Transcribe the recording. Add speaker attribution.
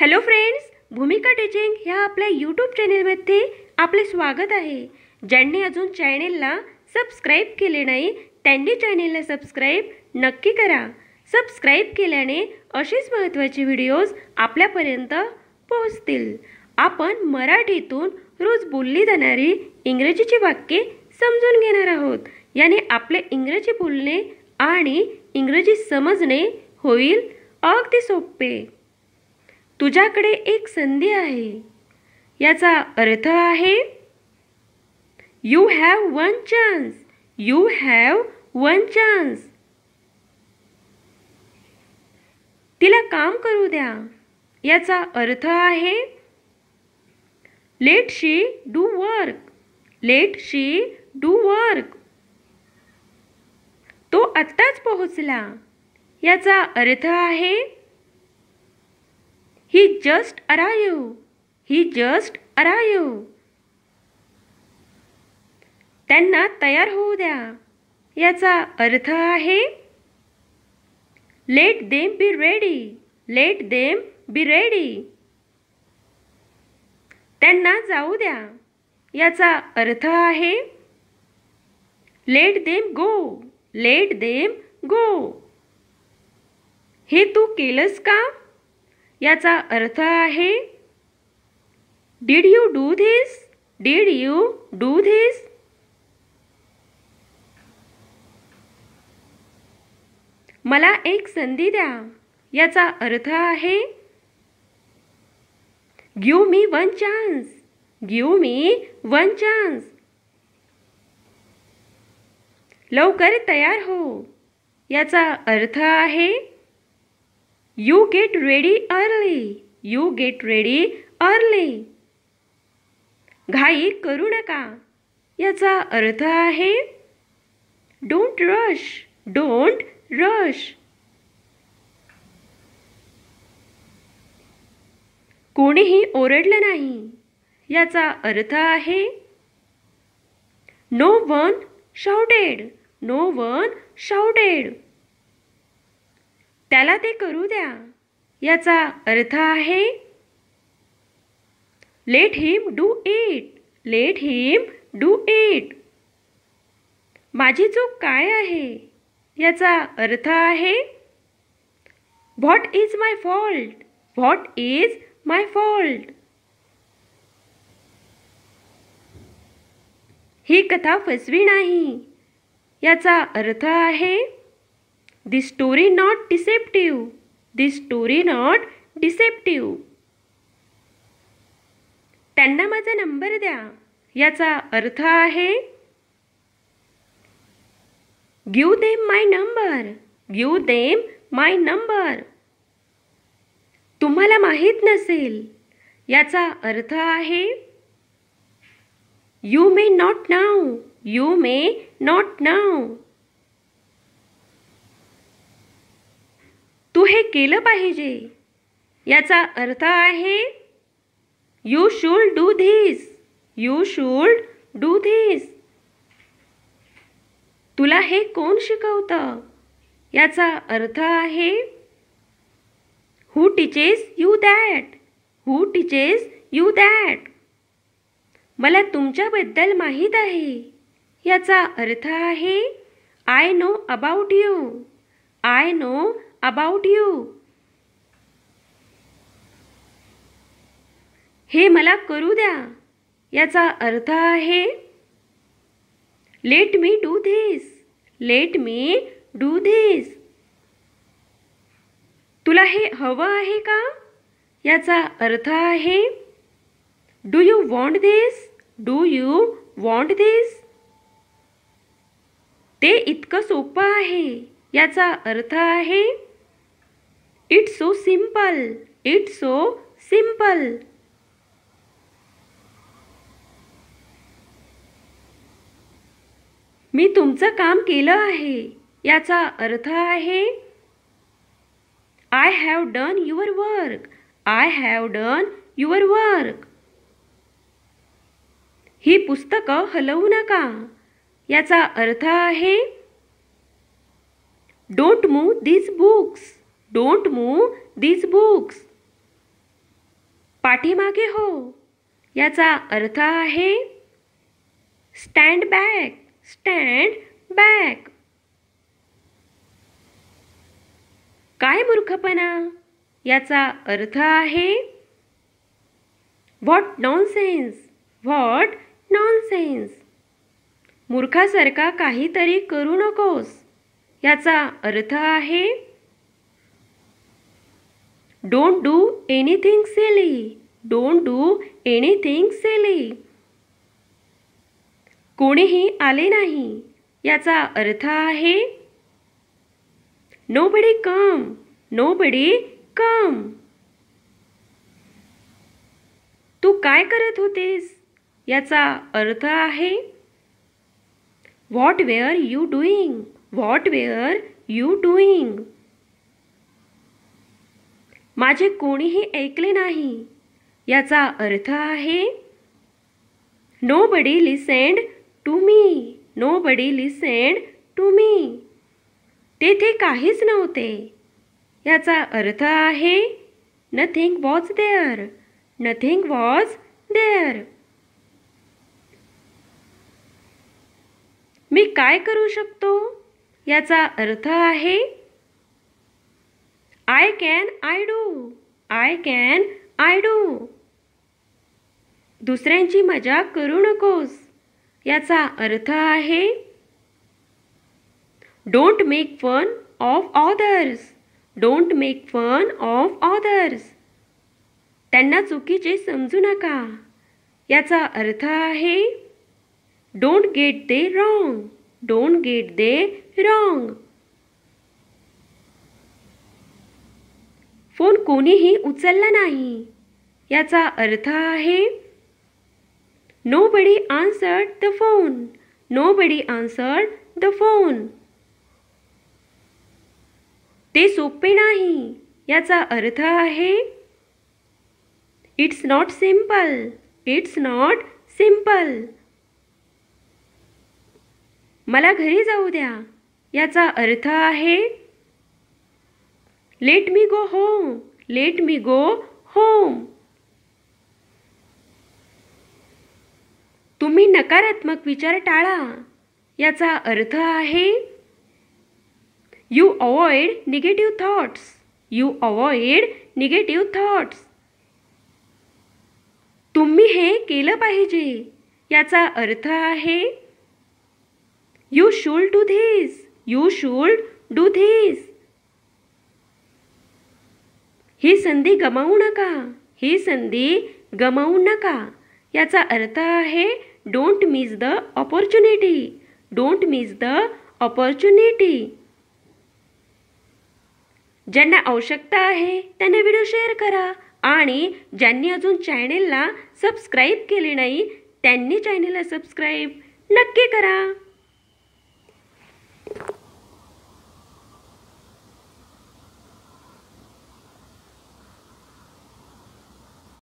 Speaker 1: Hello friends, भूमिका teaching ह्या आपल्या यूट्यूब चॅनेलमध्ये आपले स्वागत आहे. ज्यांनी अजून चॅनेलला सबस्क्राईब केले नाही त्यांनी चॅनेलला सबस्क्राईब नक्की करा. सबस्क्राईब केल्याने अशीच महत्त्वाची व्हिडिओज आपल्यापर्यंत पोहोचतील. आपण मराठीतून रोज बोलली जाणारी इंग्रजीची वाक्ये समजून घेणार आहोत. याने आपले इंग्रजी बोलणे आणि इंग्रजी समजणे होईल अगदी सोपे. तुझ्याकडे एक संधी आहे. याचा अर्थ आहे you have one chance. You have one chance. तिला काम करू द्या. याचा अर्थ आहे let she do work. Let she do work. तो आत्ताच पोहोचला. याचा अर्थ आहे He just arrived. He just arrived. त्यांना तयार होऊ द्या. याचा अर्थ आहे Let them be ready. Let them be ready. त्यांना जाऊ द्या. याचा अर्थ आहे Let them go. Let them go. हे तू केलंस का? याचा अर्थ आहे Did you do this? Did you do this? मला एक संधी द्या. याचा अर्थ आहे Give me one chance. Give me one chance. लवकर तयार हो. याचा अर्थ आहे You get ready early. You get ready early. घाई करू नका. याचा अर्थ आहे Don't rush. Don't rush. कोणीही ओरडलं नाही. याचा अर्थ आहे No one shouted. No one shouted. त्याला ते करू द्या. याचा अर्थ आहे Let him do it. Let him do it. माझी चूक काय आहे? याचा अर्थ आहे What is my fault? What is my fault? ही कथा फसवी नाही. याचा अर्थ आहे This story not deceptive. This story not deceptive. त्यांना माझा नंबर द्या. याचा अर्थ आहे Give them my number. Give them my number. तुम्हाला माहित नसेल. याचा अर्थ आहे You may not know. You may not know. तू हे केलं पाहिजे. याचा अर्थ आहे You should do this. You should do this. तुला हे कोण शिकवतं? याचा अर्थ आहे Who teaches you that? Who teaches you that? मला तुमच्याबद्दल माहीत आहे. याचा अर्थ आहे I know about you. I know about you. हे मला करू द्या. याचा अर्थ आहे Let me do this. Let me do this. तुला हे हवं आहे का? याचा अर्थ आहे Do you want this? Do you want this? ते इतकं सोपं आहे. याचा अर्थ आहे It's so simple. It's so simple. मी तुमचं काम केलं आहे. याचा अर्थ आहे I have done your work. I have done your work. ही पुस्तकं हलवू नका. याचा अर्थ आहे Don't move these books. Don't move these books. पाठीमागे हो याचा अर्थ आहे स्टँड बॅक, स्टँड बॅक. काय मूर्खपणा याचा अर्थ आहे व्हॉट नॉनसेन्स, व्हॉट नॉनसेन्स. मूर्खासारखा काहीतरी करू नकोस याचा अर्थ आहे don't do anything silly, don't do anything silly. कोणीही आले नाही याचा अर्थ आहे नोबडी कम, नोबडी कम. तू काय करत होतेस याचा अर्थ आहे what were you doing, what were you doing. माझे कोणीही ऐकले नाही याचा अर्थ आहे nobody listened to me, nobody listened to me. तेथे काहीच नव्हते याचा अर्थ आहे nothing was there, nothing was there. मी काय करू शकतो याचा अर्थ आहे I can I do, I can I do. दुसऱ्यांची मजाक करू नकोस याचा अर्थ आहे don't make fun of others, don't make fun of others. त्यांना चुकीचे समजू नका याचा अर्थ आहे don't get they wrong, don't get they wrong. Phone कोणीही उचलला नाही याचा अर्थ आहे nobody answered the phone, nobody answered the phone. ते सोपे नाही याचा अर्थ आहे it's not simple, it's not simple. मला घरी जाऊ द्या याचा अर्थ आहे let me go home, let me go home. तुम्ही नकारात्मक विचार टाळा याचा अर्थ आहे you avoid negative thoughts, you avoid negative thoughts. तुम्ही हे केलं पाहिजे याचा अर्थ आहे you should do this, you should do this. ही संधी गमावू नका, ही संधी गमावू नका याचा अर्थ आहे don't miss the opportunity, don't miss the opportunity. ज्यांना आवश्यकता आहे त्यांना व्हिडिओ शेअर करा आणि ज्यांनी अजून चॅनेलला सबस्क्राईब केले नाही त्यांनी चॅनेलला सबस्क्राईब नक्की करा.